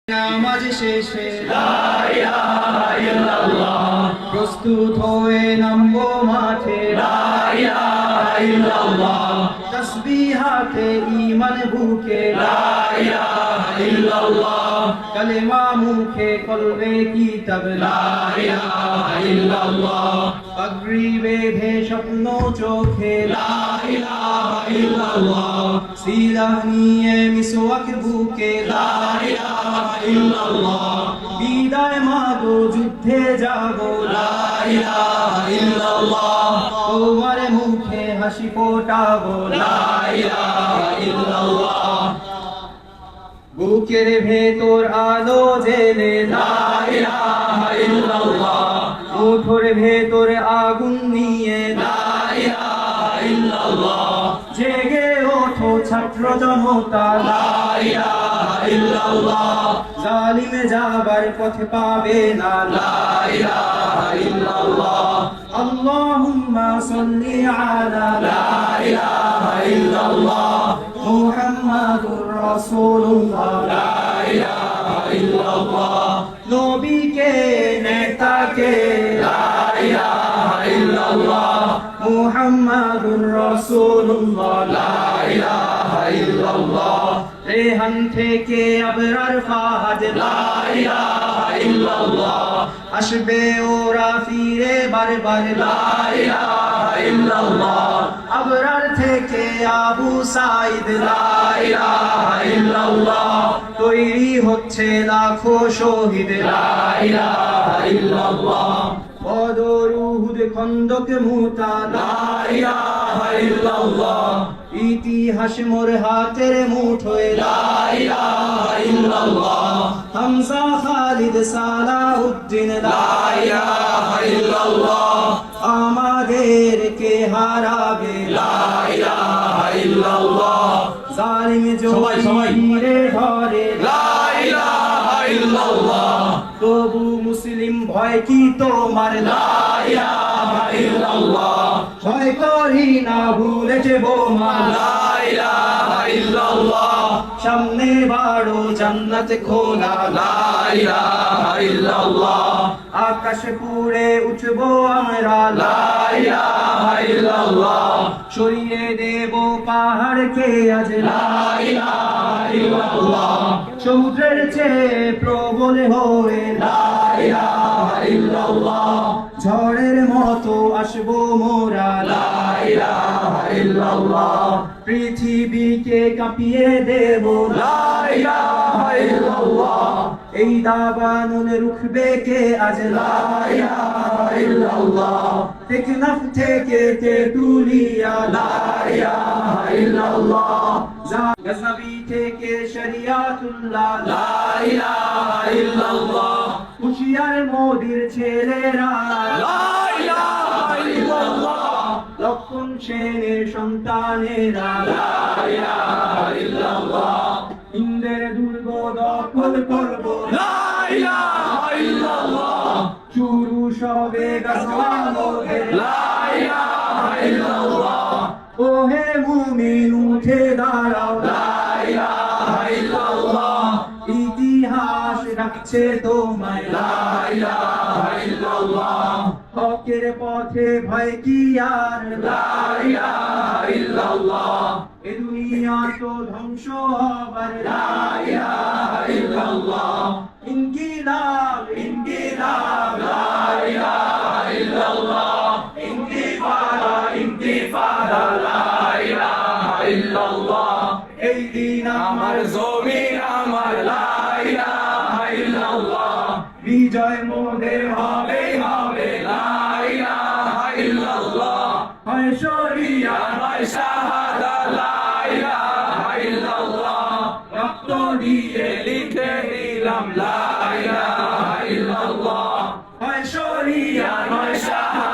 নামাজ শেষে লা ইলাহা ইল্লাল্লাহ প্রস্তুত হয়ে নামবো মাঠে লা ইলাহা ইল্লাল্লাহ তাসবিহ হাতে ঈমান বুকে লা ইলাহা ইল্লাল্লাহ কালেমা মুখে কলবে কিতাব লা ইলাহা ইল্লাল্লাহ পাগড়ি বেঁধে স্বপ্ন চোখে লা ইলাহা ইল্লাল্লাহ সিলাহ নিয়ে মিসওয়াক বুকে লা ইলাহা ইল্লাল্লাহ বিদায় মাগো যুদ্ধে যাবো লা ইলাহা ইল্লাল্লাহ তোমার মুখে হাসি ফোটাবো লা ইলাহা ইল্লাল্লাহ বুকের ভেতর আলো জেলে লা ইলাহা ইল্লাল্লাহ মুঠোর ভেতর আগুন নিয়ে লা ইলাহা ইল্লাল্লাহ জেগে ওঠো ছাত্র জনতা লা ইলাহা ইল্লাল্লাহ জালিম যাবার পথ পাবে না লা ইলাহা ইল্লাল্লাহ আল্লাহুম্মা সাল্লি আলা লা ইলাহা ইল্লাল্লাহ মুহাম্মাদুর রাসূলুল্লাহ লা ইলাহা ইল্লাল্লাহ নবীকে নেতাকে লা ইলাহা ইল্লাল্লাহ মুহাম্মাদুর রাসূলুল্লাহ লা ইলাহা ইল্লাল্লাহ রেহান থেকে আবরার ফাহাদ লা ইলাহা ইল্লাল্লাহ আসবে ওরা ফিরে বারবার লা ইলাহা ইল্লাল্লাহ আবরার থেকে আবু সাইদ লা ইলাহা ইল্লাল্লাহ তৈরি হচ্ছে লাখো শহীদ লা ইলাহা ইল্লাল্লাহ বদর উহুদ খন্দক মুতা লা ইলাহা ইল্লাল্লাহ ইতিহাস মোর হাতের মুঠোয় লা ইলাহা ইল্লাল্লাহ হামজা খালিদ সালাউদ্দিন লা ইলাহা ইল্লাল্লাহ আমাদেরকে হারাবে লা ইলাহা ইল্লাল্লাহ জালিম সবাই। জমিরে ধরে লা ইলাহা ইল্লাল্লাহ তবু মুসলিম ভয় কি তোমার লা ইলাহা ইল্লাল্লাহ ভয় করি না ভুলেছে বোমা লা ইলাহা ইল্লাল্লাহ সামনে বাড়ো জান্নাত খোলা লা ইলাহা ইল্লাল্লাহ আকাশ পুড়ে উঠবো আমরা লা ইলাহা ইল্লাল্লাহ সরিয়ে দেব পাহাড়কে আজ লা ইলাহা ইল্লাল্লাহ সমুদ্রের চেয়ে প্রবল হয়ে লা ইলাহা ইল্লাল্লাহ ঝড়ের মতো আসবো মোরা লা ইলাহা ইল্লাল্লাহ পৃথিবীকে কাঁপিয়ে দেব লা ইলাহা ইল্লাল্লাহ এই দাবানল রুখবে কে আজ লা ইলাহা ইল্লাল্লাহ টেকনাফ থেকে তেতুলিয়া লা ইলাহা ইল্লাল্লাহ গজনবী থেকে শরিয়াতুল্লাহ লা ইলাহা ইল্লাল্লাহ হুশিয়ার মোদির ছেলেরা লা ইলাহা ইল্লাল্লাহ লক্ষণ সেনের সন্তানেরা লা ইলাহা ইল্লাল্লাহ ইন্দ্রের দুর্গ দখল করবো লা ইলাহা ইল্লাল্লাহ শুরু সবে গজওয়ানোদের লা ইলাহা ইল্লাল্লাহ ওহে মুমিন উঠে দাঁড়াও লা ইলাহা ইল্লাল্লাহ ইতিহাস রাখছে তোমায় লা ইলাহা ইল্লাল্লাহ হকের পথে ভয় কি আর লা ইলাহা ইল্লাল্লাহ এ দুনিয়া তো ধ্বংস হবার লা ইলাহা ইল্লাল্লাহ ইনকিলাব ইনকিলাব লা ইলাহা ইল্লাল্লাহ ইন্তিফাদা ইন্তিফাদা লা ইলাহা ইল্লাল্লাহ এই দিন আমার জমিন আমার লা ইলাহা ইল্লাল্লাহ বিজয় মোদের হবে হবে লা ইলাহা ইল্লাল্লাহ হয় শরিয়া নয় শাহাদা লা ইলাহা ইল্লাল্লাহ রক্ত দিয়ে লিখে দিলাম লা ইলাহা ইল্লাল্লাহ হয় শরিয়া নয় শাহাদা